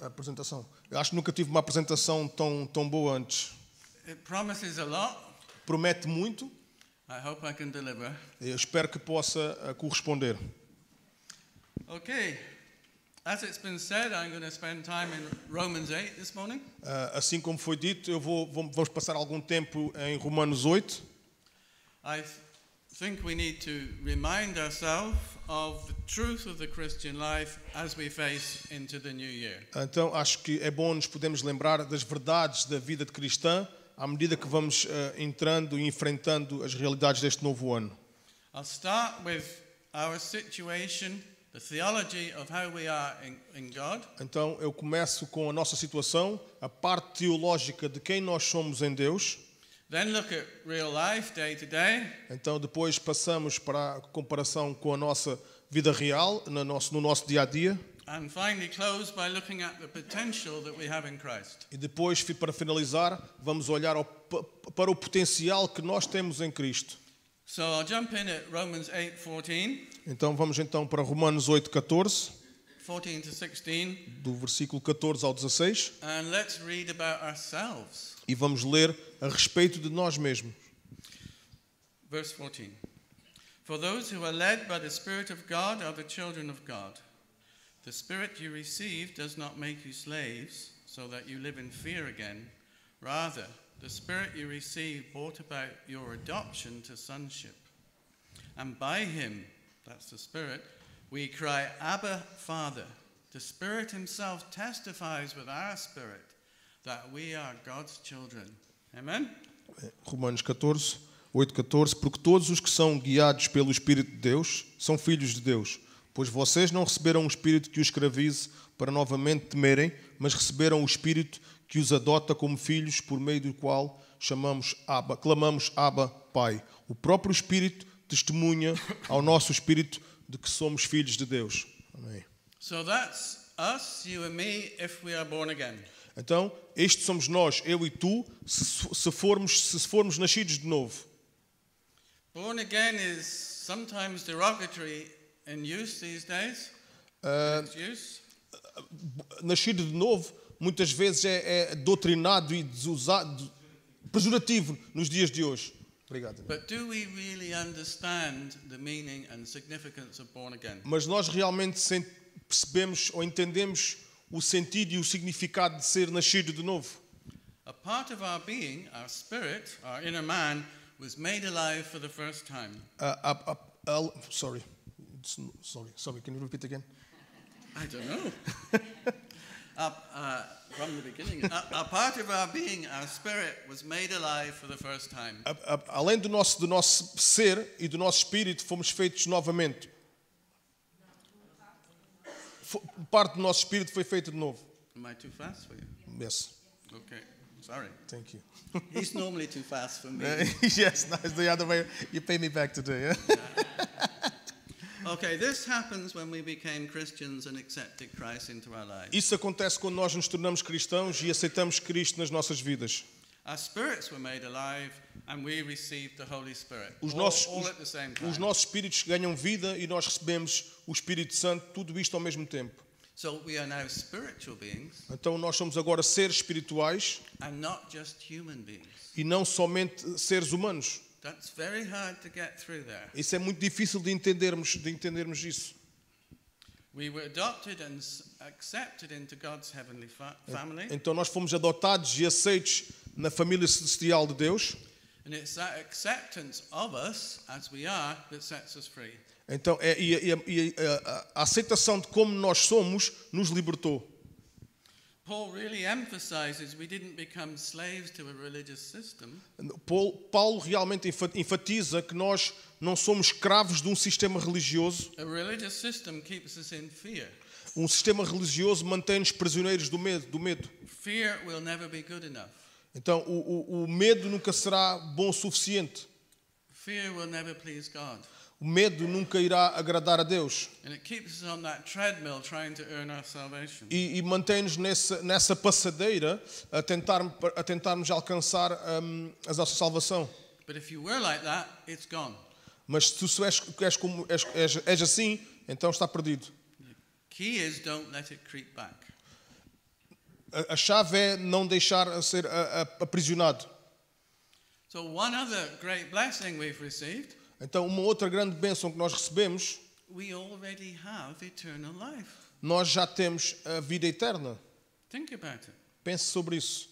A apresentação. Eu acho que nunca tive uma apresentação tão boa antes. It promises a lot. Promete muito. I hope I can deliver. Eu espero que possa corresponder. Okay. As it's been said, I'm going to spend time in Romans 8 this morning. Assim como foi dito, vamos passar algum tempo em Romanos 8. I think we need to remind ourselves of the truth of the Christian life as we face into the new year. Então acho que é bom nos podermos lembrar das verdades da vida de cristã à medida que vamos entrando e enfrentando as realidades deste novo ano. I'll start with our situation, the theology of how we are in God. Então eu começo com a nossa situação, a parte teológica de quem nós somos em Deus. Then look at real life, day to day. Então depois passamos para a comparação com a nossa vida real, no nosso dia a dia. And finally close by looking at the potential that we have in Christ. E depois, para finalizar, vamos olhar para o potencial que nós temos em Cristo. So I'll jump in at Romans 8:14. Então vamos para Romanos 8:14, 14 to 16. do versículo 14 ao 16, And let's read about ourselves. e vamos ler a respeito de nós mesmos. Verse 14. For those who are led by the Spirit of God are the children of God. The Spirit you received does not make you slaves, so that you live in fear again. Rather, the Spirit you received brought about your adoption to sonship. And by him, that's the Spirit, we cry, Abba, Father. The Spirit himself testifies with our spirit that we are God's children. Amen? Romanos 14, 8:14, porque todos os que são guiados pelo Espírito de Deus são filhos de Deus. Pois vocês não receberam um espírito que os escravize para novamente temerem, mas receberam o espírito que os adota como filhos, por meio do qual clamamos Abba, Pai. O próprio Espírito testemunha ao nosso espírito de que somos filhos de Deus. Amém. So that's us, you and me, if we are born again. Então, estes somos nós, eu e tu, se formos nascidos de novo. Born again is sometimes derogatory in use these days. Its use. Nascido de novo, muitas vezes é doutrinado e desusado, pejorativo nos dias de hoje. Obrigado. But do we really understand the meaning and significance of born again? Mas nós realmente percebemos ou entendemos o sentido e o significado de ser nascido de novo. A part of our being, our spirit, our inner man, was made alive for the first time. Sorry, can you repeat again? I don't know. From the beginning, a part of our being, our spirit, was made alive for the first time. Além do nosso ser e do nosso espírito, fomos feitos novamente. Parte do nosso espírito foi feita de novo. Am I too fast for you? Yes. Okay, sorry. Thank you. He's normally too fast for me. Yes, that's the other way. You pay me back today. Yeah? Okay, this happens when we became Christians and accepted Christ into our lives. Isso acontece quando nós nos tornamos cristãos e aceitamos Cristo nas nossas vidas. Our spirits were made alive and we received the Holy Spirit. All at the same time. Os nossos espíritos ganham vida e nós recebemos o Espírito Santo, tudo isto ao mesmo tempo. So we are now spiritual beings. Então nós somos agora seres espirituais And not just human beings. e não somente seres humanos. That's very hard to get through there. Isso é muito difícil de entendermos isso. We were adopted and accepted into God's heavenly family. Então nós fomos adotados e aceitos na família celestial de Deus. And it's that acceptance of us as we are that sets us free. Então a aceitação de como nós somos nos libertou. Paul really emphasizes we didn't become slaves to a religious system. Paulo realmente enfatiza que nós não somos escravos de um sistema religioso. A religious system keeps us in fear. Um sistema religioso mantém-nos prisioneiros do medo. Fear will never be good enough. Então o medo nunca será bom o suficiente. Fear will never please God. O medo nunca irá agradar a Deus. And it keeps us on that treadmill trying to earn our salvation. E mantém-nos nessa passadeira a tentarmos alcançar a nossa salvação. But if you were like that, it's gone. Mas se tu és assim, então está perdido. The key is don't let it creep back. A chave é não deixar a ser aprisionado. So one other great blessing we've received, Então, uma outra grande bênção que nós recebemos, we already have eternal life. nós já temos a vida eterna. Think about it. Pense sobre isso.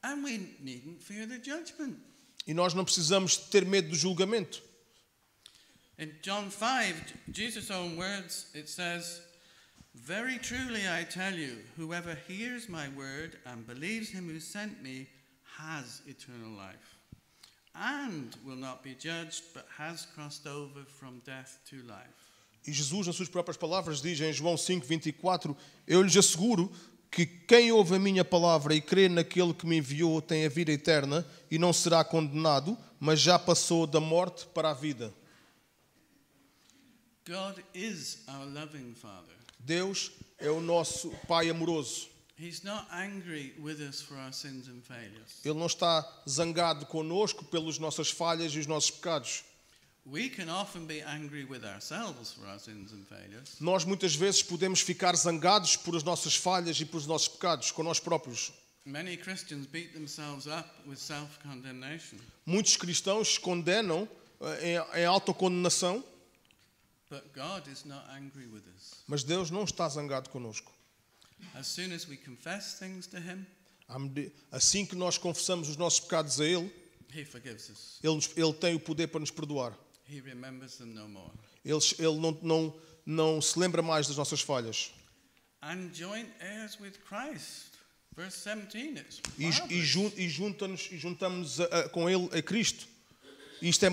And we needn't fear the judgment. E nós não precisamos ter medo do julgamento. In John 5, Jesus' own words, it says, "Very truly I tell you, whoever hears my word and believes him who sent me has eternal life, and will not be judged, but has crossed over from death to life." E Jesus, nas suas próprias palavras, diz em João 5:24, eu lhes asseguro que quem ouve a minha palavra e crê naquele que me enviou tem a vida eterna e não será condenado, mas já passou da morte para a vida. God is our loving Father. Deus é o nosso Pai amoroso. He's not angry with us for our sins and failures. Ele não está zangado conosco pelas nossas falhas e os nossos pecados. We can often be angry with ourselves for our sins and failures. Nós muitas vezes podemos ficar zangados por as nossas falhas e pelos nossos pecados, com nós próprios. Many Christians beat themselves up with self-condemnation. Muitos cristãos se condenam em autocondenação, But God is not angry with us. mas Deus não está zangado conosco. As soon as we confess things to Him, Assim que nós confessamos os nossos pecados a Ele, He forgives us. Ele tem o poder para nos perdoar. He remembers them no more. Ele não se lembra mais das nossas falhas. And joint heirs with Christ. Verse 17, it's E marvelous. juntamos-nos com Ele a Cristo. E isto é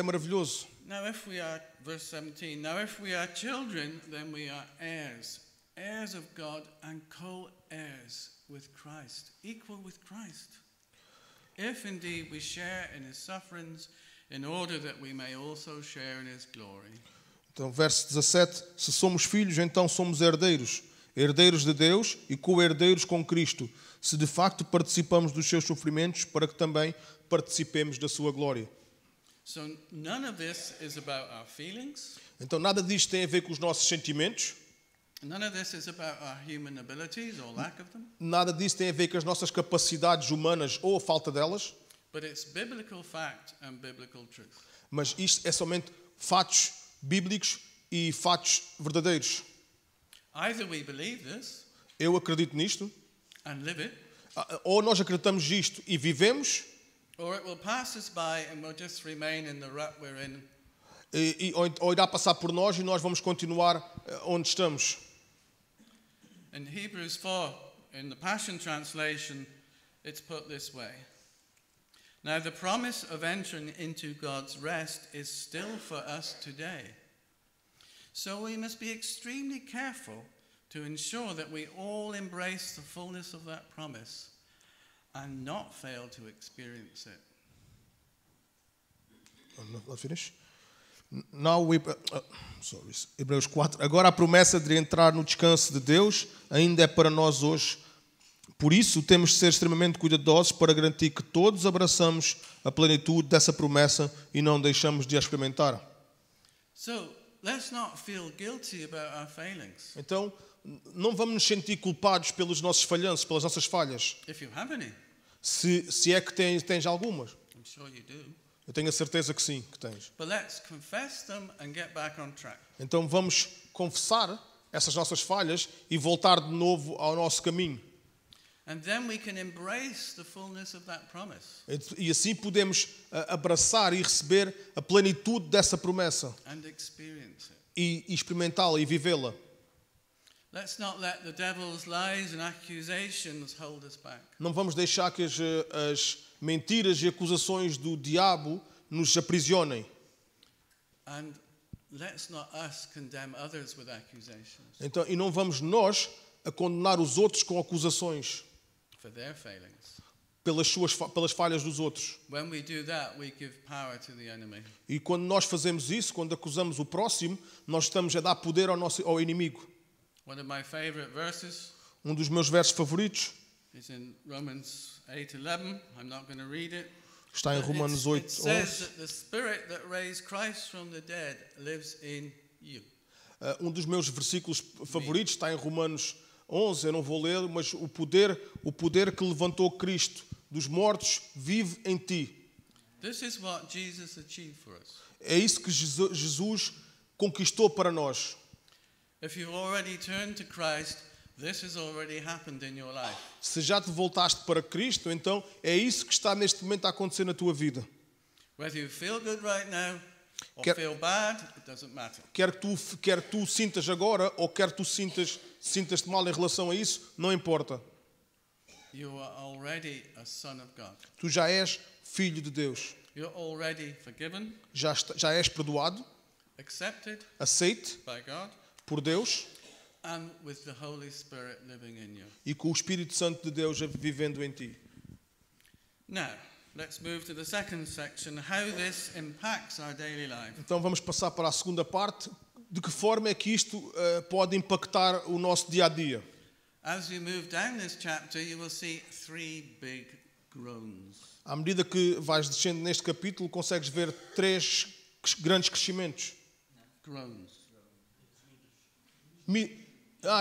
maravilhoso. Now if we are, verse 17, now if we are children, then we are heirs. Heirs of God and co-heirs with Christ. Equal with Christ. If indeed we share in His sufferings, in order that we may also share in His glory. Então, verso 17. Se somos filhos, então somos herdeiros. Herdeiros de Deus e co-herdeiros com Cristo. Se de facto participamos dos seus sofrimentos, para que também participemos da sua glória. So none of this is about our feelings. Então, nada disto tem a ver com os nossos sentimentos. None of this is about our human abilities or lack of them. Nada disso tem a ver com as nossas capacidades humanas ou a falta delas. But it's biblical fact and biblical truth. Mas isto é somente fatos bíblicos e fatos verdadeiros. Either we believe this Eu acredito nisto, and live it, ou nós acreditamos nisto e vivemos, or it will pass us by and we'll just remain in the rut we're in. ou irá passar por nós e nós vamos continuar onde estamos. In Hebrews 4, in the Passion Translation, it's put this way. Now the promise of entering into God's rest is still for us today. So we must be extremely careful to ensure that we all embrace the fullness of that promise and not fail to experience it. Let's finish. Now Hebreus 4. Agora a promessa de entrar no descanso de Deus ainda é para nós hoje. Por isso temos de ser extremamente cuidadosos para garantir que todos abraçamos a plenitude dessa promessa e não deixamos de a experimentar. So let's not feel guilty about our failings. Então, não vamos nos sentir culpados pelos nossos falhanços, pelas nossas falhas. If you have any, Se é que tens algumas. I'm sure you do. Eu tenho a certeza que sim, que tens. But let's confess them and get back on track. Então vamos confessar essas nossas falhas e voltar de novo ao nosso caminho. And then we can embrace the fullness of that promise E assim podemos abraçar e receber a plenitude dessa promessa and experience it. e experimentá-la e vivê-la. Let's not let the devil's lies and accusations hold us back. Não vamos deixar que as mentiras e acusações do diabo nos aprisionem. And let's not us condemn others with accusations Então, e não vamos nós a condenar os outros com acusações for their failings. pelas falhas dos outros. When we do that, we give power to the enemy. E quando nós fazemos isso, quando acusamos o próximo, nós estamos a dar poder ao inimigo. One of my favorite verses Um dos meus versos favoritos is in Romans 8:11. I'm not going to read it. está em But Romanos it says 8:11. that the spirit that raised Christ from the dead lives in you. Um dos meus versículos favoritos está em Romanos 11, eu não vou ler, mas o poder que levantou Cristo dos mortos vive em ti. This is what Jesus achieved for us. É isso que Jesus conquistou para nós. If you've already turned to Christ, this has already happened in your life. Se já te voltaste para Cristo, então é isso que está neste momento a acontecer na tua vida. Whether you feel good right now or Quer- feel bad, it doesn't matter. Quer tu sintas agora ou quer tu sintas-te mal em relação a isso, não importa. You are already a son of God. Tu já és filho de Deus. You're already forgiven, Já és perdoado, accepted aceite by God, por Deus and with the Holy Spirit living in you. e com o Espírito Santo de Deus vivendo em ti. Now, let's move to the second section, how this impacts our daily life. Então vamos passar para a segunda parte. De que forma é que isto pode impactar o nosso dia a dia? As you move down this chapter, you will see three big groans. À medida que vais descendo neste capítulo, consegues ver 3 grandes crescimentos. Groans.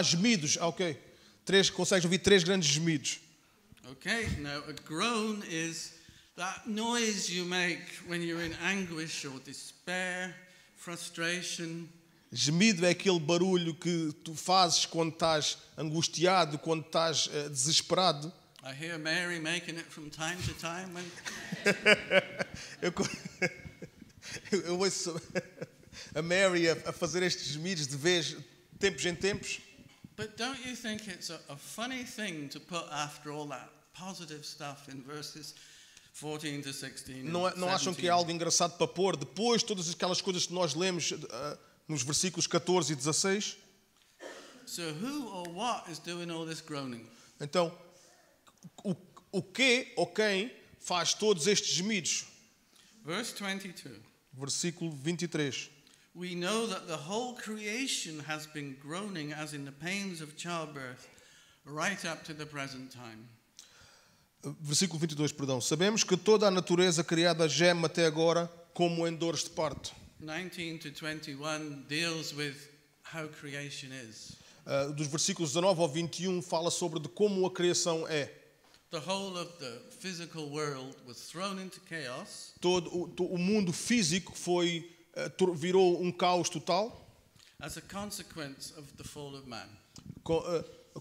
Gemidos, ok. Consegues ouvir 3 grandes gemidos. Okay, now a groan is that noise you make when you're in anguish or despair, frustration. Gemido é aquele barulho que tu fazes quando estás angustiado, quando estás desesperado. I hear Mary making it from time to time. Eu ouço a Mary a fazer estes gemidos de vez, tempos em tempos. But don't you think it's a funny thing to put after all that positive stuff in verses 14 to 16? Não acham que é algo engraçado para pôr depois de todas aquelas coisas que nós lemos nos versículos 14 e 16? So who or what is doing all this groaning? Então, o que ou quem faz todos estes gemidos? Verse 22. Versículo 23. We know that the whole creation has been groaning as in the pains of childbirth right up to the present time. Versículo 22, perdão. Sabemos que toda a natureza criada geme até agora como em dores de parto. 19 to 21 deals with how creation is. Dos versículos 19 ao 21 fala sobre de como a criação é. The whole of the physical world was thrown into chaos. Todo o mundo físico virou um caos total As a consequence of the fall of man.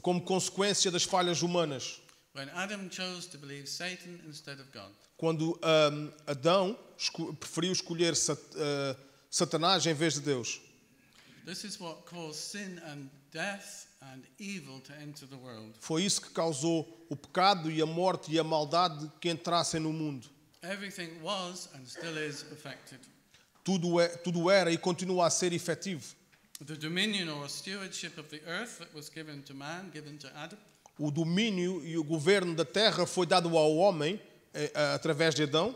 como consequência das falhas humanas. When Adam chose to believe Satan instead of God. Quando Adão preferiu escolher Satanás em vez de Deus. This is what caused sin and death and evil to enter the world. Foi isso que causou o pecado e a morte e a maldade que entrassem no mundo. Everything was and still is affected. Tudo era e continua a ser efetivo. The dominion or stewardship of the earth that was given to man, given to Adam. O domínio e o governo da terra foi dado ao homem através de Adão.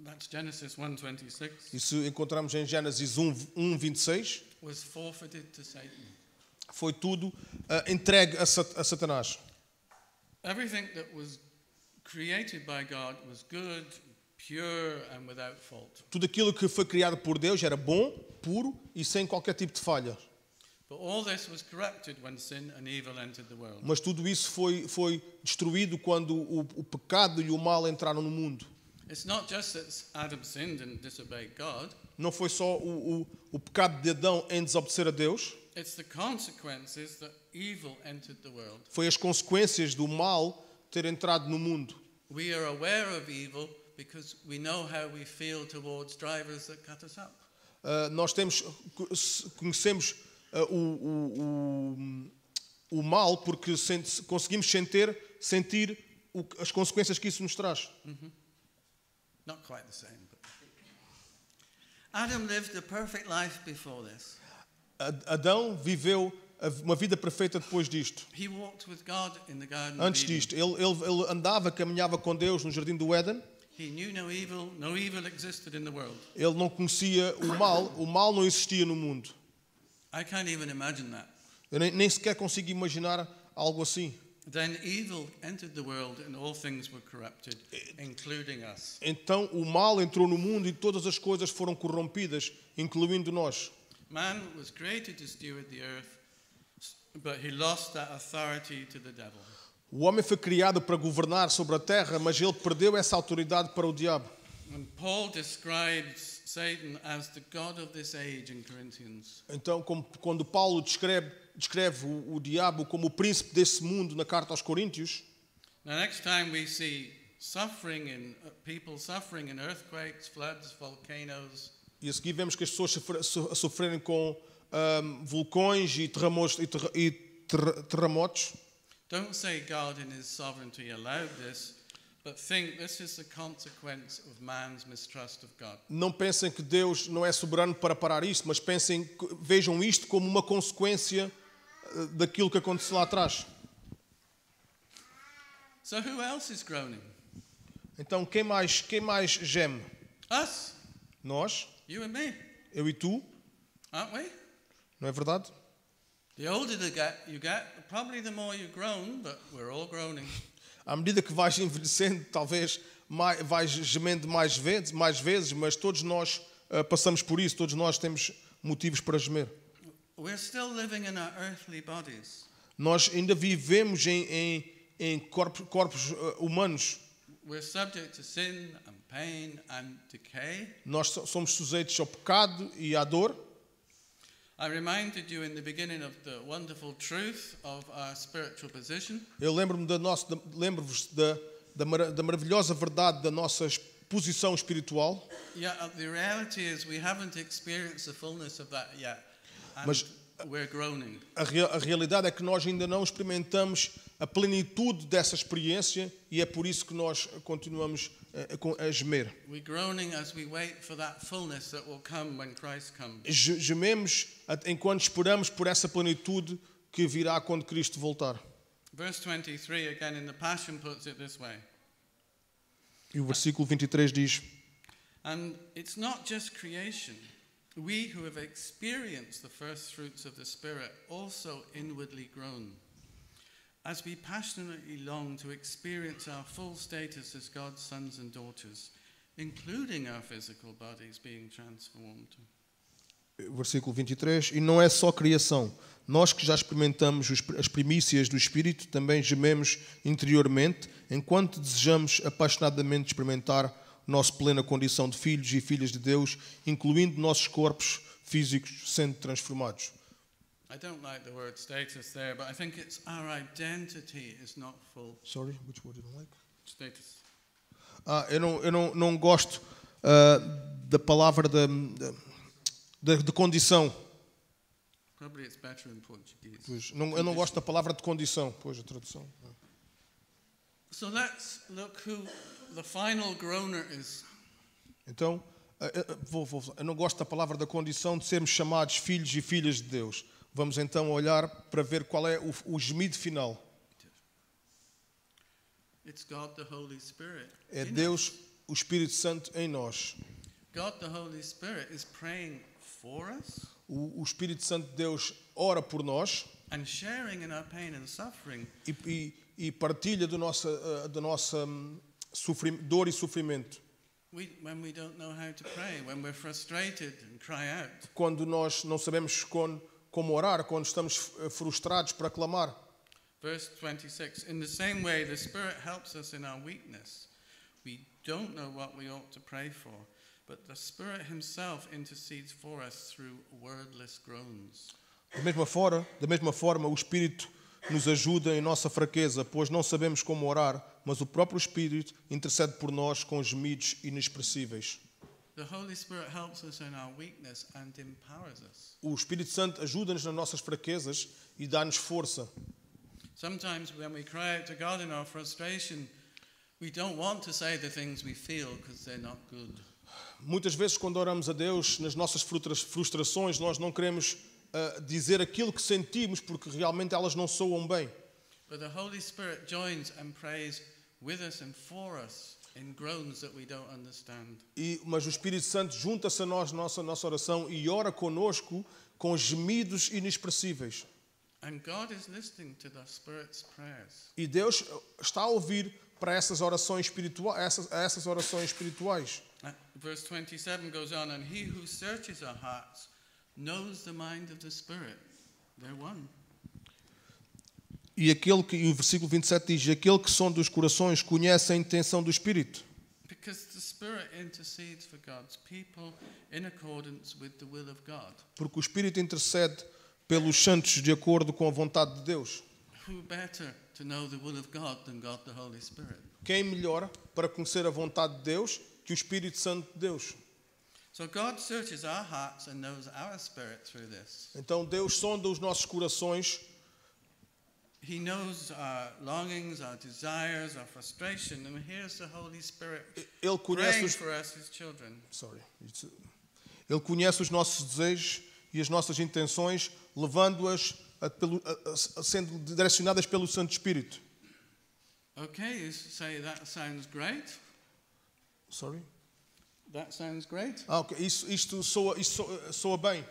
That's Genesis 1:26. Isso encontramos em Gênesis 1:26. Was forfeited to Satan. Foi tudo entregue a Satanás. Everything that was created by God was good, pure and without fault. Tudo aquilo que foi criado por Deus era bom, puro e sem qualquer tipo de falha. But all this was corrupted when sin and evil entered the world. Mas tudo isso foi destruído quando o pecado e o mal entraram no mundo. It's not just that Adam sinned and disobeyed God. Não foi só o pecado de Adão em desobedecer a Deus. It's the consequences that evil entered the world. Foi as consequências do mal ter entrado no mundo. We are aware of evil because we know how we feel towards drivers that cut us up. Nós conhecemos o mal porque conseguimos sentir as consequências que isso nos traz. Not quite the same. But Adam lived a perfect life before this. Adão viveu uma vida perfeita depois disto. He walked with God in the Garden Antes of Eden. disto, ele andava, caminhava com Deus no jardim do Éden. He knew no evil existed in the world. Ele não conhecia o mal não existia no mundo. I can't even imagine that. Eu nem sequer consigo imaginar algo assim. Then evil entered the world and all things were corrupted, including us. Então o mal entrou no mundo e todas as coisas foram corrompidas, incluindo nós. Man was created to steward the earth but he lost that authority to the devil. O homem foi criado para governar sobre a terra, mas ele perdeu essa autoridade para o diabo. And Paul describes Satan as the god of this age in Corinthians. Então, quando Paulo descreve o diabo como o príncipe desse mundo na carta aos Coríntios, Now, next time we see suffering in people suffering in earthquakes, floods, volcanoes, e a seguir vemos que as pessoas sofrerem com vulcões e terremotos, don't say God in his sovereignty allowed this, but think this is the consequence of man's mistrust of God. não pensem que Deus não é soberano para parar isto, mas vejam isto como uma consequência daquilo que aconteceu lá atrás. So who else is groaning? Então, quem mais geme? Us, Nós, you and me, eu e tu, aren't we? não é verdade? The older you get, probably the more you groan, but we're all groaning. À medida que vais envelhecendo, talvez vais gemendo mais vezes, mas todos nós passamos por isso, todos nós temos motivos para gemer. We're still living in our earthly bodies. Nós ainda vivemos em corpos humanos. We're subject to sin and pain and decay. Nós somos sujeitos ao pecado e à dor. I reminded you in the beginning of the wonderful truth of our spiritual position. Eu lembro-vos da maravilhosa verdade da nossa posição espiritual. Yeah, the reality is we haven't experienced the fullness of that yet. And Mas we're groaning. a realidade é que nós ainda não experimentamos a plenitude dessa experiência e é por isso que nós continuamos a gemer. We're groaning as we wait for that fullness that will come when Christ comes. Gememos enquanto esperamos por essa plenitude que virá quando Cristo voltar. Verse 23 again in the Passion puts it this way. E o versículo 23 diz: And it's not just creation. We who have experienced the first fruits of the Spirit also inwardly groan, as we passionately long to experience our full status as God's sons and daughters, including our physical bodies being transformed. Versículo 23, e não é só criação. Nós que já experimentamos as primícias do Espírito, também gememos interiormente, enquanto desejamos apaixonadamente experimentar nossa plena condição de filhos e filhas de Deus, incluindo nossos corpos físicos sendo transformados. I don't like the word status there, but I think it's our identity is not full. Sorry, which word you don't like? Status. Eu não gosto da palavra de condição. Probably it's better in Portuguese. Pois, eu não gosto da palavra de condição. Pois, a tradução. So let's look who the final groaner is. Então, eu não gosto da palavra da condição de sermos chamados filhos e filhas de Deus. Vamos então olhar para ver qual é o gemido final. It's God the Holy Spirit. É Deus, o Espírito Santo em nós. God the Holy Spirit is praying for us. O Espírito Santo de Deus ora por nós And sharing in our pain and suffering. e partilha da nossa dor e sofrimento. When we don't know how to pray, when we're frustrated and cry out. Quando nós não sabemos como orar, quando estamos frustrados para clamar. Verse 26, in the same way the Spirit helps us in our weakness. We don't know what we ought to pray for, but the Spirit himself intercedes for us through wordless groans. Da mesma forma, o Espírito nos ajuda em nossa fraqueza, pois não sabemos como orar, mas o próprio Espírito intercede por nós com gemidos inexpressíveis. The Holy Spirit helps us in our weakness and empowers us. O Espírito Santo ajuda-nos nas nossas fraquezas e dá-nos força. Sometimes when we cry out to God in our frustration, we don't want to say the things we feel because they're not good. Muitas vezes, quando oramos a Deus, nas nossas frustrações, nós não queremos dizer aquilo que sentimos porque realmente elas não soam bem. But the Holy Spirit joins and prays with us and for us in groans that we don't understand. Mas o Espírito Santo junta-se a nós, nossa oração, e ora conosco com gemidos inexpressíveis. And God is listening to the Spirit's prayers. E Deus está a ouvir para essas orações espirituais. Verse 27 goes on, and he who searches our hearts knows the mind of the Spirit. They're one. E o versículo 27 diz: aquele que sonda os corações conhece a intenção do Espírito. Because the Spirit intercedes for God's people in accordance with the will of God. Porque o Espírito intercede pelos santos de acordo com a vontade de Deus. Who better to know the will of God than God the Holy Spirit? Quem melhor para conhecer a vontade de Deus que o Espírito Santo de Deus? So God searches our hearts and knows our spirit through this. Então Deus sonda os nossos corações. He knows our longings, our desires, our frustration, and here's the Holy Spirit Ele conhece praying for us, His children. Ele conhece os nossos desejos e as nossas intenções, levando-as sendo direcionadas pelo Santo Espírito. Okay, you say that sounds great. Sorry? That sounds great. Okay. Isto soa bem.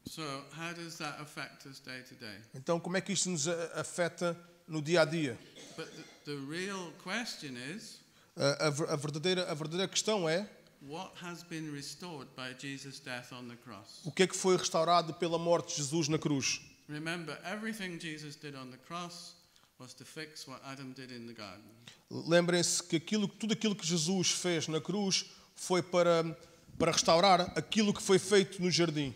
So, how does that affect us day to day? Então, como é que isto nos afeta no dia a dia? But the real question is, A verdadeira questão é: what has been restored by Jesus' death on the cross? o que é que foi restaurado pela morte de Jesus na cruz? Remember, everything Jesus did on the cross was to fix what Adam did in the garden. Lembrem-se que tudo aquilo que Jesus fez na cruz foi para restaurar aquilo que foi feito no jardim.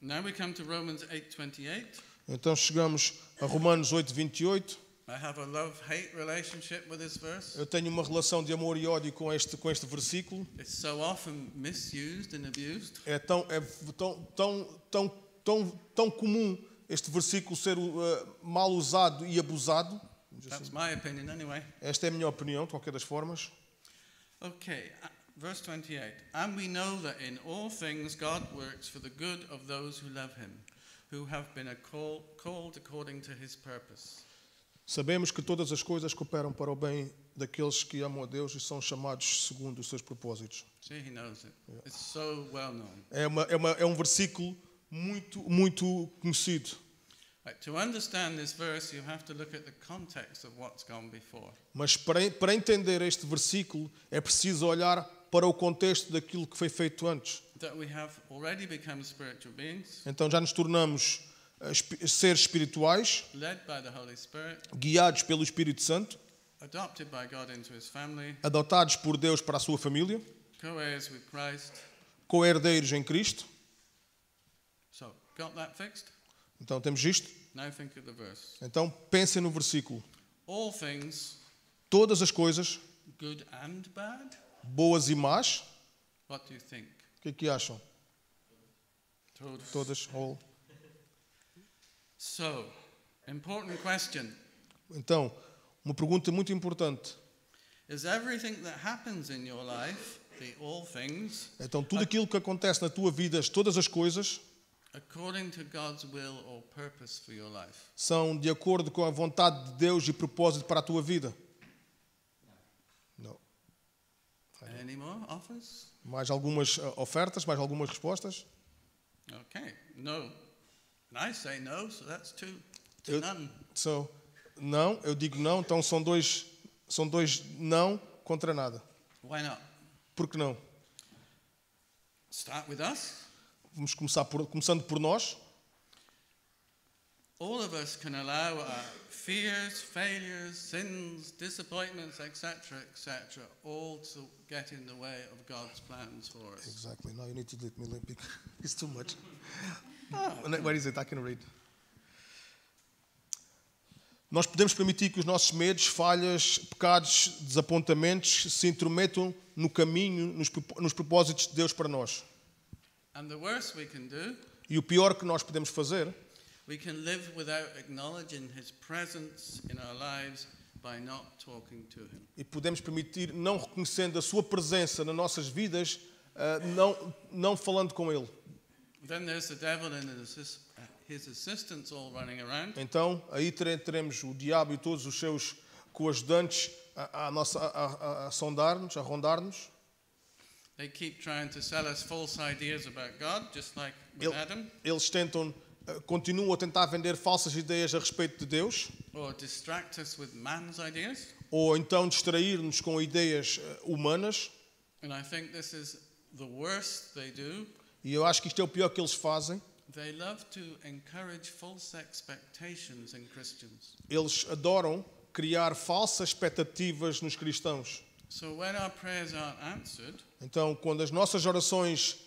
Now we come to Romans 8:28. Então chegamos a Romanos 8:28. I have a love-hate relationship with this verse. Eu tenho uma relação de amor e ódio com este versículo. It's so often misused and abused. É tão comum este versículo ser mal usado e abusado. That's my opinion anyway. Esta é a minha opinião, de qualquer das formas. Okay, verse 28. And we know that in all things God works for the good of those who love him, who have been called according to his purpose. Sabemos que todas as coisas cooperam para o bem daqueles que amam a Deus e são chamados segundo os seus propósitos. See, he knows it. Yeah. It's so well known. É um versículo muito conhecido. Right, to understand this verse, you have to look at the context of what's gone before. Mas para entender este versículo é preciso olhar para o contexto daquilo que foi feito antes. That we have already become spiritual beings. Então já nos tornamos seres espirituais, led by the Holy Spirit, guiados pelo Espírito Santo, adopted by God into his family, adotados por Deus para a sua família, co-heirs with Christ. Co-herdeiros em Cristo. So, got that fixed? Então temos isto. Now think of the verse. Então pensem no versículo. All things, todas as coisas, good and bad, boas e más. What do you think? O que é que acham? Todas. All. So, important question. Então, uma pergunta muito importante. Is everything that happens in your life, the all things, então tudo aquilo que acontece na tua vida, todas as coisas, according to God's will or purpose for your life? São de acordo com a vontade de Deus e propósito para a tua vida? Não. Any more offers? Mais algumas ofertas, mais algumas respostas? Okay, no. And I say no, so that's two to none. So, não, eu digo não, então são dois não contra nada. Why not? Por que não? Start with us. Vamos começando por nós. All of us can allow our fears, failures, sins, disappointments, etc., all to get in the way of God's plans for us. Exactly. No, you need to let me learn because it's too much. What is it? I can read. Nós podemos permitir que os nossos medos, falhas, pecados, desapontamentos se intrometam no caminho, nos propósitos de Deus para nós. And the worst we can do, e o pior que nós podemos fazer, we can live without acknowledging his presence in our lives by not talking to him. E podemos permitir não reconhecendo a sua presença nas nossas vidas, não falando com ele. Then there's the devil and his assistants all running around. Então aí teremos o diabo e todos os seus coajudantes a sondar-nos, a rondar-nos. They keep trying to sell us false ideas about God, just like with Adam. Eles continuam a tentar vender falsas ideias a respeito de Deus. Or distract us with man's ideas. Ou então distrair-nos com ideias humanas. And I think this is the worst they do. E eu acho que isto é o pior que eles fazem. They love to encourage false expectations in Christians. Eles adoram criar falsas expectativas nos cristãos. So when our prayers aren't answered, Então, quando as nossas orações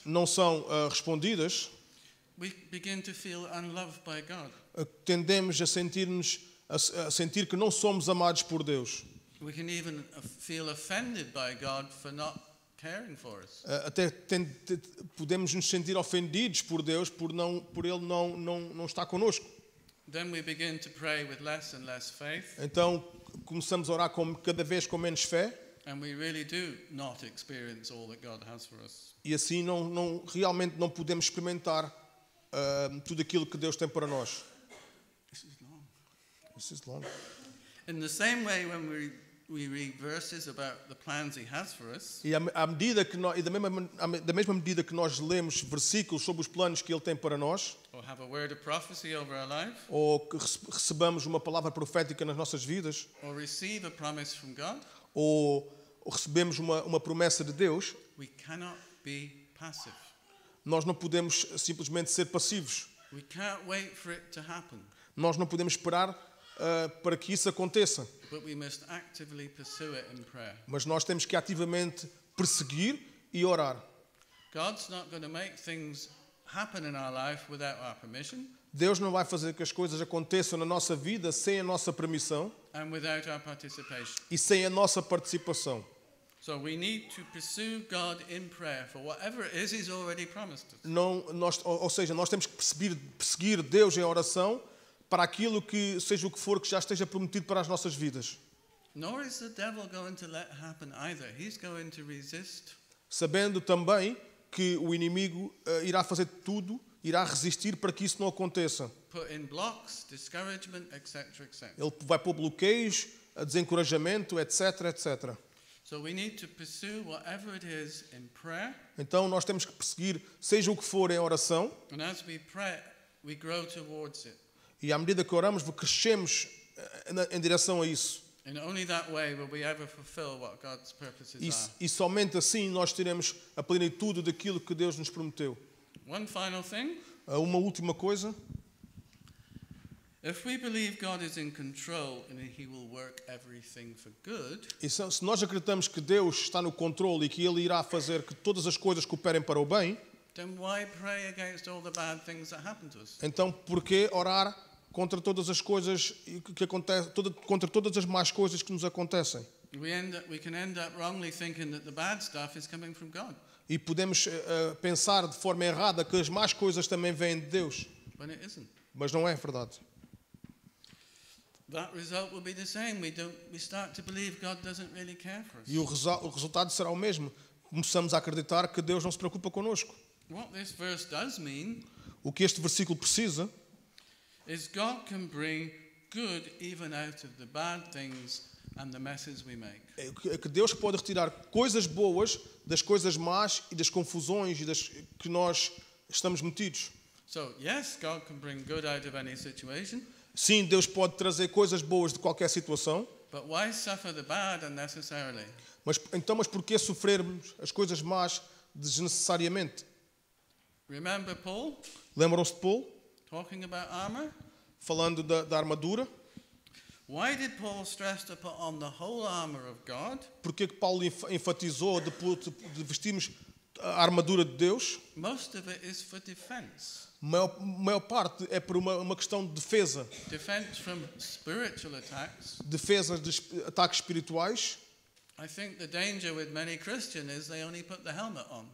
não são respondidas, we begin to feel unloved by God. tendemos a sentir que não somos amados por Deus. We can even feel offended by God for not caring for us. Até podemos nos sentir ofendidos por Deus por Ele não estar connosco. Then we begin to pray with less and less faith. Então começamos a orar cada vez com menos fé. And we really do not experience all that God has for us. E assim realmente não podemos experimentar tudo aquilo que Deus tem para nós. This is long. In the same way, when we read verses about the plans He has for us, E da mesma medida que nós lemos versículos sobre os planos que Ele tem para nós, or have a word of prophecy over our life, ou que recebamos uma palavra profética nas nossas vidas, or receive a promise from God, ou recebemos uma promessa de Deus, we cannot be passive. nós não podemos simplesmente ser passivos. We can't wait for it to happen, Nós não podemos esperar para que isso aconteça. but we must actively pursue it in prayer. Mas nós temos que ativamente perseguir e orar. God's not going to make things happen in our life without our permission Deus não vai fazer que as coisas aconteçam na nossa vida sem a nossa permissão and without our participation. e sem a nossa participação. So we need to pursue God in prayer for whatever it is He's already promised us. Ou seja, nós temos que perseguir Deus em oração para aquilo que, seja o que for, que já esteja prometido para as nossas vidas. Nor is the devil going to let happen either. He's going to resist. Sabendo também que o inimigo irá fazer tudo, irá resistir para que isso não aconteça. Put in blocks, discouragement, etc., etc. Ele vai pôr bloqueios, desencorajamento, etc, etc. So we need to pursue whatever it is in prayer. Então nós temos que perseguir, seja o que for, em oração. And as we pray, we grow towards it. E à medida que oramos, crescemos em direção a isso. And only that way will we ever fulfill what God's purposes are. E somente assim nós teremos a plenitude daquilo que Deus nos prometeu. One final thing. Uma última coisa. If we believe God is in control and He will work everything for good, E se nós acreditamos que Deus está no controle e que Ele irá fazer que todas as coisas cooperem para o bem, then why pray against all the bad things that happen to us? então por que orar contra todas as coisas que acontecem, contra todas as más coisas que nos acontecem? We can end up wrongly thinking that the bad stuff is coming from God, E podemos pensar de forma errada que as más coisas também vêm de Deus, when it isn't. mas não é verdade. That result will be the same. We start to believe God doesn't really care for us. E o resultado será o mesmo. Começamos a acreditar que Deus não se preocupa connosco. What this verse does mean O que este versículo precisa is God can bring good even out of the bad things and the messes we make. é que Deus pode retirar coisas boas das coisas más e das confusões e das que nós estamos metidos. So, yes, God can bring good out of any situation, Sim, Deus pode trazer coisas boas de qualquer situação, but why suffer the bad unnecessarily? mas porquê sofrermos as coisas más desnecessariamente? Remember Paul Lembram-se de Paulo, talking about armor? falando da armadura? Why did Paul stress to put on the whole armor of God? Porquê que Paulo enfatizou de vestirmos a armadura de Deus? Most of it is for defense. Maior parte é por uma questão de defesa. Defense from spiritual attacks. Defesa de ataques espirituais. I think the danger with many Christians is they only put the helmet on.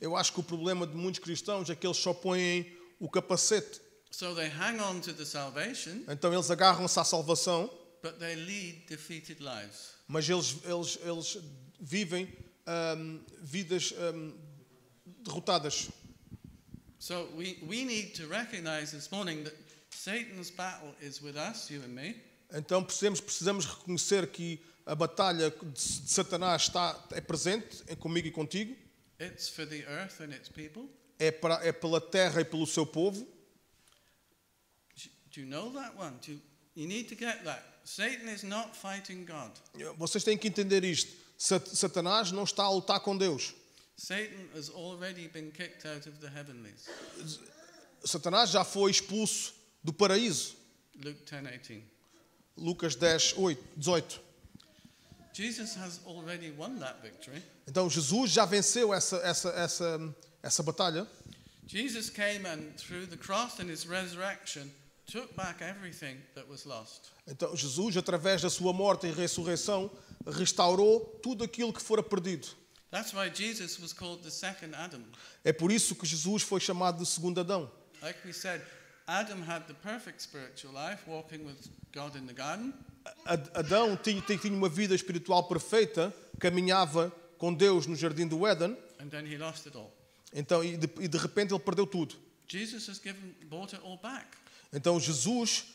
Eu acho que o problema de muitos cristãos é que eles só põem o capacete. So they hang on to the salvation, Então eles agarram-se à salvação, but they lead defeated lives. mas eles vivem vidas derrotadas. So we need to recognize this morning that Satan's battle is with us, you and me. Então precisamos reconhecer que a batalha de Satanás é presente comigo e contigo. It's for the earth and its people. É pela terra e pelo seu povo. Do you know that one? You need to get that. Satan is not fighting God. Vocês têm que entender isto. Satanás não está a lutar com Deus. Satan has already been kicked out of the heavenlies. Satanás já foi expulso do paraíso. Luke 10:18. Lucas 10:18. Jesus has already won that victory. Então Jesus já venceu essa batalha. Jesus came and through the cross and his resurrection took back everything that was lost. Então Jesus, através da sua morte e ressurreição, restaurou tudo aquilo que fora perdido. That's why Jesus was called the second Adam. É por isso que Jesus foi chamado de segundo Adão. Like we said, Adam had the perfect spiritual life, walking with God in the garden. Adão tinha uma vida espiritual perfeita, caminhava com Deus no jardim do Éden. And then he lost it all. Então, e de repente ele perdeu tudo. Jesus has bought it all back. Então Jesus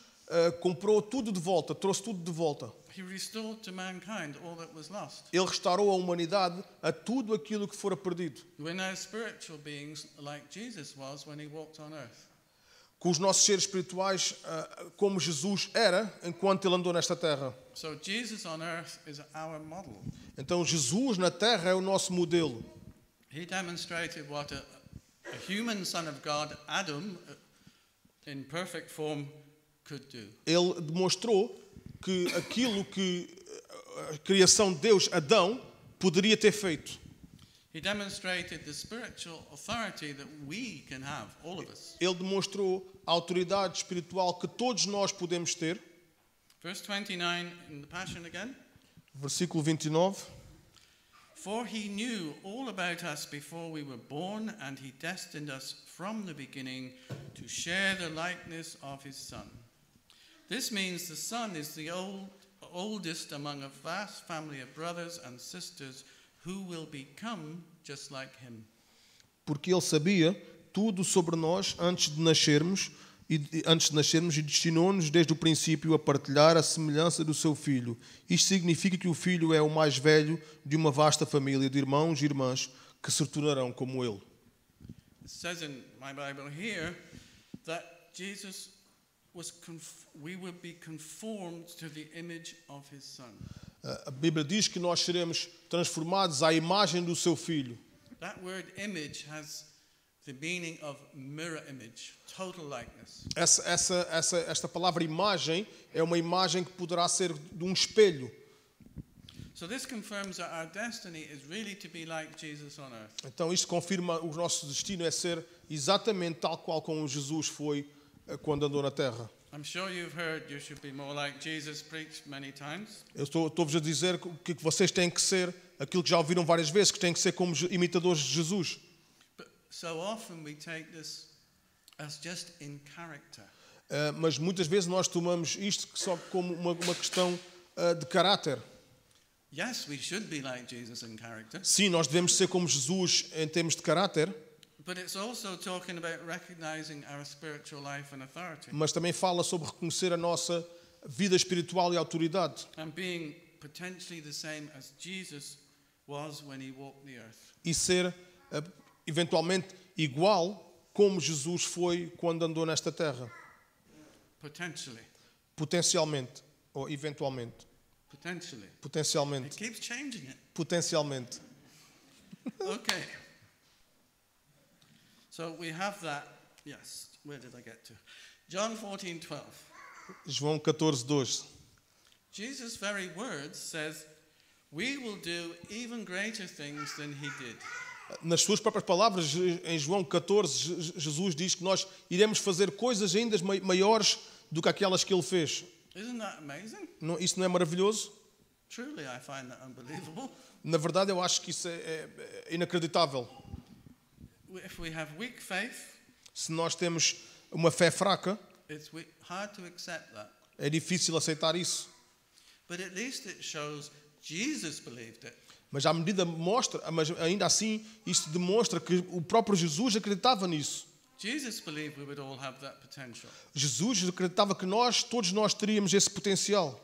comprou tudo de volta, trouxe tudo de volta. He restored to mankind all that was lost. Ele restaurou a humanidade a tudo aquilo que fora perdido. We're now spiritual beings like Jesus was when he walked on earth. Com os nossos seres espirituais como Jesus era enquanto ele andou nesta terra. So Jesus on earth is our model. Então Jesus na terra é o nosso modelo. He demonstrated what a human son of God, Adam, in perfect form, could do. Ele demonstrou que aquilo que a criação de Deus, Adão, poderia ter feito. He demonstrated the spiritual authority that we can have, all of us. Ele demonstrou a autoridade espiritual que todos nós podemos ter. Verse 29 in the Passion again. Versículo 29. For he knew all about us before we were born, and he destined us from the beginning to share the likeness of his Son. This means the Son is the oldest among a vast family of brothers and sisters who will become just like him. Porque ele sabia tudo sobre nós antes de nascermos e destinou-nos desde o princípio a partilhar a semelhança do seu filho. Isto significa que o filho é o mais velho de uma vasta família de irmãos e irmãs que se tornarão como ele. It says in my Bible here that Jesus we will be conformed to the image of his Son. A Bíblia diz que nós seremos transformados à imagem do seu filho. That word image has the meaning of mirror image, total likeness. Esta palavra imagem é uma imagem que poderá ser de um espelho. So this confirms that our destiny is really to be like Jesus on earth. Então isto confirma o nosso destino é ser exatamente tal qual como Jesus foi quando andou na terra. I'm sure you've heard you should be more like Jesus preached many times. Eu estou-vos a dizer que vocês têm que ser aquilo que já ouviram várias vezes, que têm que ser como imitadores de Jesus. But so often we take this as just in character. Mas muitas vezes nós tomamos isto só como uma questão de caráter. Yes, we should be like Jesus in character. Sim, nós devemos ser como Jesus em termos de caráter. But it's also talking about recognizing our spiritual life and authority. Mas também fala sobre reconhecer a nossa vida espiritual e autoridade. And being potentially the same as Jesus was when he walked the earth. E ser eventualmente igual como Jesus foi quando andou nesta terra. Potentially. Potencialmente ou eventualmente. Potentially. Potencialmente. It keeps changing it. Potencialmente. Okay. So we have that. Yes. Where did I get to? John 14:12. João 14:2. Jesus' very words says, "We will do even greater things than he did." Nas suas próprias palavras, em João 14, Jesus diz que nós iremos fazer coisas ainda maiores do que aquelas que ele fez. Isn't that amazing? Isso não é maravilhoso? Truly, I find that unbelievable. Na verdade, eu acho que isso é inacreditável. If we have weak faith, Se nós temos uma fé fraca, it's hard to accept that. é difícil aceitar isso. But at least it shows Jesus believed it. Mas mas ainda assim, isto demonstra que o próprio Jesus acreditava nisso. Jesus believed we would all have that potential. Jesus acreditava que todos nós teríamos esse potencial.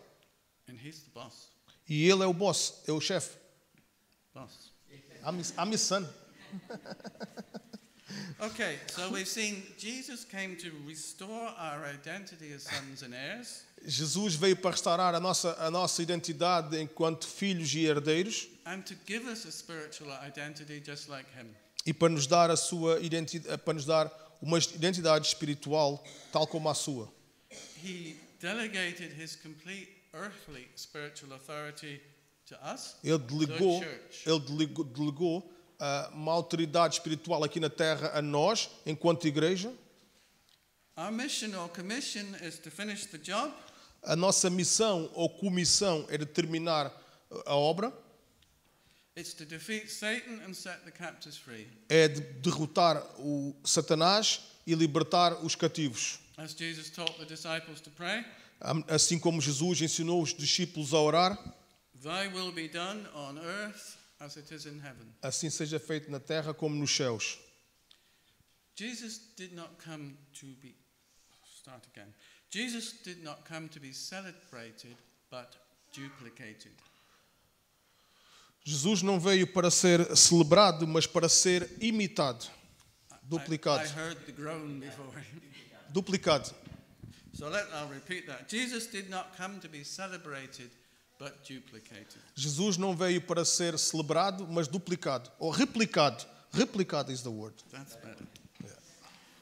And he's the boss. E ele é o boss, é o chefe. Boss. I'm his son. Okay, so we've seen Jesus came to restore our identity as sons and heirs. Jesus veio para restaurar a nossa identidade enquanto filhos e herdeiros. and to give us a spiritual identity just like him. e para nos dar a sua identidade, para nos dar uma identidade espiritual tal como a sua. He delegated his complete earthly spiritual authority to us, Ele the church. delegou uma autoridade espiritual aqui na terra a nós, enquanto igreja. Our mission or commission is to finish the job, A nossa missão ou comissão é de terminar a obra, it's to defeat Satan and set the captives free. é de derrotar o Satanás e libertar os cativos. As Jesus taught the disciples to pray, Assim como Jesus ensinou os discípulos a orar, thy will be done on earth as it is in heaven. assim seja feito na terra como nos céus. Jesus did not come to be Jesus did not come to be celebrated, but duplicated. Jesus não veio para ser celebrado, mas para ser imitado, duplicado. I heard the groan before. Duplicado. So I'll repeat that. Jesus did not come to be celebrated, but duplicated. Jesus não veio para ser celebrado, mas duplicado ou replicado. Replicado is the word. That's better.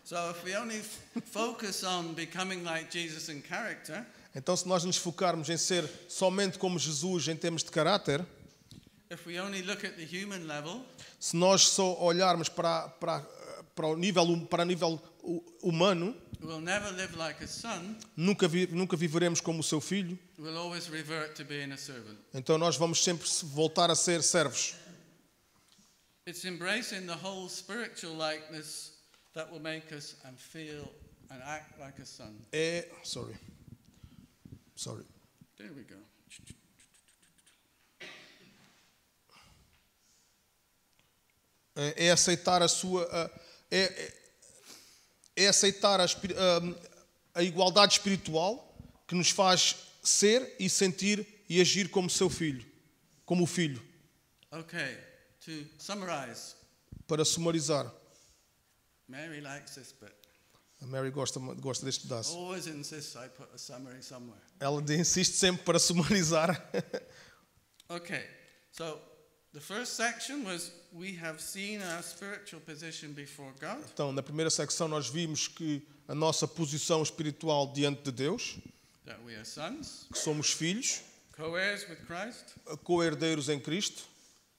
So if we only focus on becoming like Jesus in character, Então, se nós nos focarmos em ser somente como Jesus em termos de caráter, if we only look at the human level, se nós só olharmos para o nível humano, we'll never live like a son. nunca viveremos como o seu filho. We'll always revert to being a servant. Então, nós vamos sempre voltar a ser servos. It's embracing the whole spiritual likeness that will make us and feel and act like a son. Sorry. There we go. É aceitar a sua aceitar a igualdade espiritual que nos faz ser e sentir e agir como seu filho, como o filho. Okay, to summarize, Para sumarizar, Mary likes this bit. a Mary gosta deste pedaço. Always insists I put a summary somewhere. Ela insiste sempre para sumarizar. Okay, so the first section was we have seen our spiritual position before God. Então, na primeira secção nós vimos que a nossa posição espiritual diante de Deus, That we are sons, que somos filhos, co-heirs with Christ, co-herdeiros em Cristo,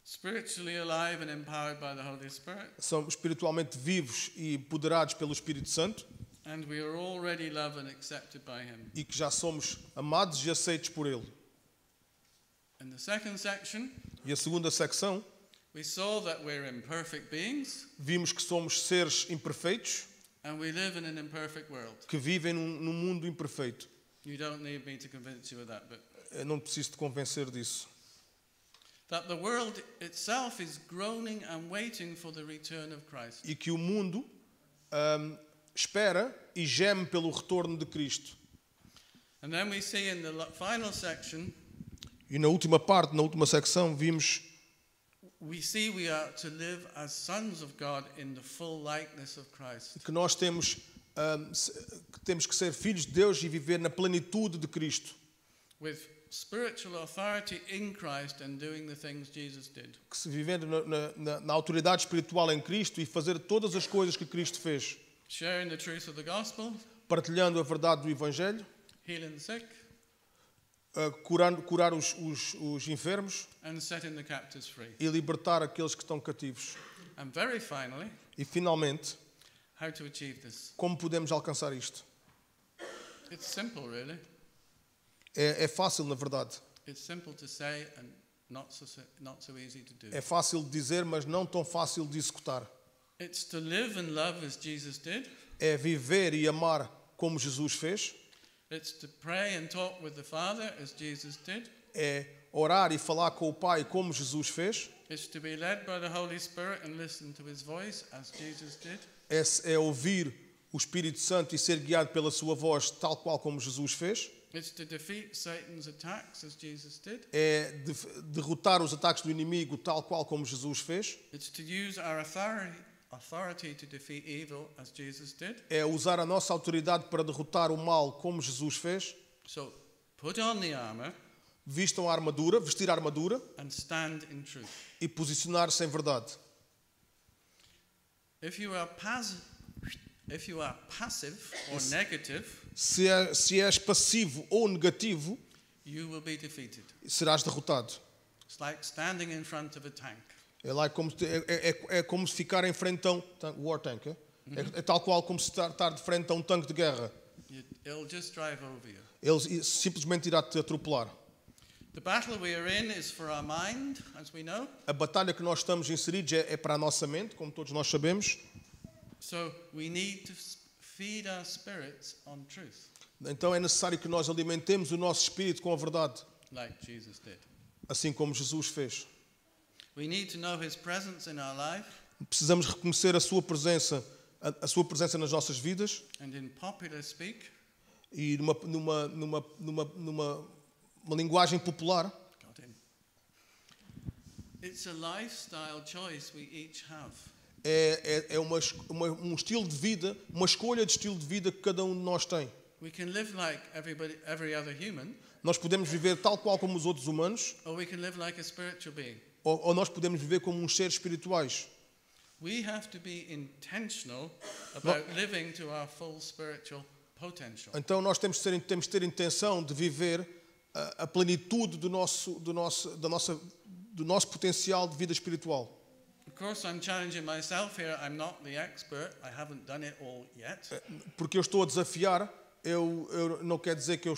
spiritually alive and empowered by the Holy Spirit, somos espiritualmente vivos e empoderados pelo Espírito Santo and we are already loved and accepted by Him. e que já somos amados e aceitos por Ele. In the second section, E a segunda secção, we saw that we're imperfect beings vimos que somos seres imperfeitos and we live in an imperfect world. que vivem num mundo imperfeito. You don't need me to convince you of that, but Eu não preciso te convencer disso. that the world itself is groaning and waiting for the return of Christ. E que o mundo espera e geme pelo retorno de Cristo. And then we see in the final section, E na última parte, na última secção, vimos we see we are to live as sons of God in the full likeness of Christ. que nós temos que ser filhos de Deus e viver na plenitude de Cristo. With spiritual authority in Christ and doing the things Jesus did. Que se vivendo na autoridade espiritual em Cristo e fazer todas as coisas que Cristo fez. Sharing the truth of the gospel, Partilhando a verdade do Evangelho, healing the sick, curar os enfermos and setting the captives free. e libertar aqueles que estão cativos. And very finally, E finalmente, how to achieve this. como podemos alcançar isto? It's simple, really. É fácil, na verdade. It's simple to say and not so easy to do. É fácil de dizer, mas não tão fácil de executar. It's to live and love as Jesus did. É viver e amar como Jesus fez. It's to pray and talk with the Father as Jesus did. É orar e falar com o Pai como Jesus fez. It's to be led by the Holy Spirit and listen to His voice as Jesus did. É ouvir o Espírito Santo e ser guiado pela sua voz, tal qual como Jesus fez. It's to defeat Satan's attacks as Jesus did. É derrotar os ataques do inimigo, tal qual como Jesus fez. It's to use our authority to defeat evil as Jesus did. É usar a nossa autoridade para derrotar o mal como Jesus fez. So, put on the armor. Vistam a armadura, vestir a armadura and stand in truth. e posicionar-se em verdade. If you are passive or negative, Se és passivo ou negativo, you will be defeated. serás derrotado. It's like standing in front of a tank. É como se ficar em frente a um war tank. É tal qual como se estar de frente a um tanque de guerra. It'll just drive over you. Ele simplesmente irá te atropelar. The battle we are in is for our mind, as we know. A batalha que nós estamos inseridos é para a nossa mente, como todos nós sabemos. So we need to feed our spirits on truth, Então é necessário que nós alimentemos o nosso espírito com a verdade, like Jesus did. assim como Jesus fez. We need to know His presence in our life. Precisamos reconhecer a sua presença nas nossas vidas And in popular speak, e numa linguagem popular. got him. It's a lifestyle choice we each have. É um estilo de vida, uma escolha de estilo de vida que cada um de nós tem. We can live like every other human, Nós podemos viver tal qual como os outros humanos, or we can live like a spiritual being. ou nós podemos viver como uns seres espirituais. We have to be intentional about living to our full spiritual potential. Então nós temos de ter intenção de viver a plenitude do nosso potencial de vida espiritual. Of course, I'm challenging myself here. I'm not the expert. I haven't done it all yet. Porque eu estou a desafiar, eu não quer dizer que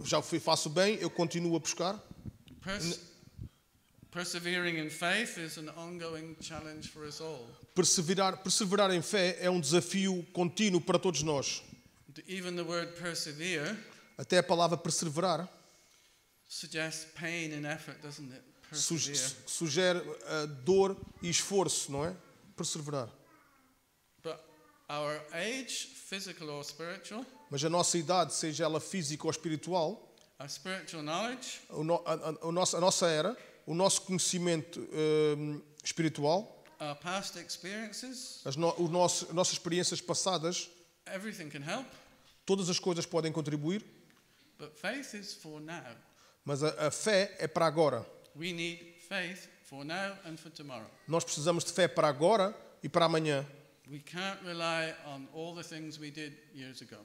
já faço bem, eu continuo a buscar. Persevering in faith is an ongoing challenge for us all. Perseverar em fé é um desafio contínuo para todos nós. Even the word persevere Até a palavra perseverar suggests pain and effort, doesn't it? Persevere. sugere dor e esforço, não é? Perseverar. But our age, physical or spiritual, Mas a nossa idade, seja ela física ou espiritual, our spiritual knowledge, a nossa era, o nosso conhecimento espiritual, our past experiences, as nossas experiências passadas, everything can help. todas as coisas podem contribuir, But faith is for now. mas a fé é para agora. We need faith for now and for tomorrow. Nós precisamos de fé para agora e para amanhã. We can't rely on all the things we did years ago.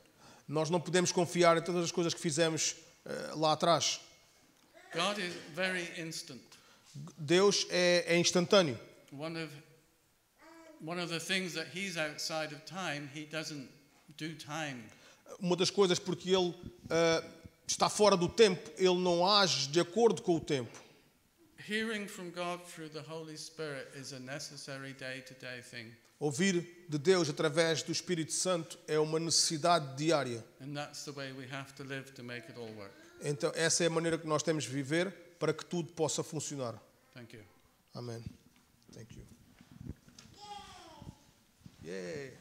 Nós não podemos confiar em todas as coisas que fizemos lá atrás. God is very instant. Deus é instantâneo. One of the things that He's outside of time, He doesn't do time. Uma das coisas porque Ele está fora do tempo, Ele não age de acordo com o tempo. Hearing from God through the Holy Spirit is a necessary day-to-day thing. Ouvir de Deus através do Espírito Santo é uma necessidade diária. And that's the way we have to live to make it all work. Então, essa é a maneira que nós temos de viver para que tudo possa funcionar. Thank you. Amém. Thank you. Yay.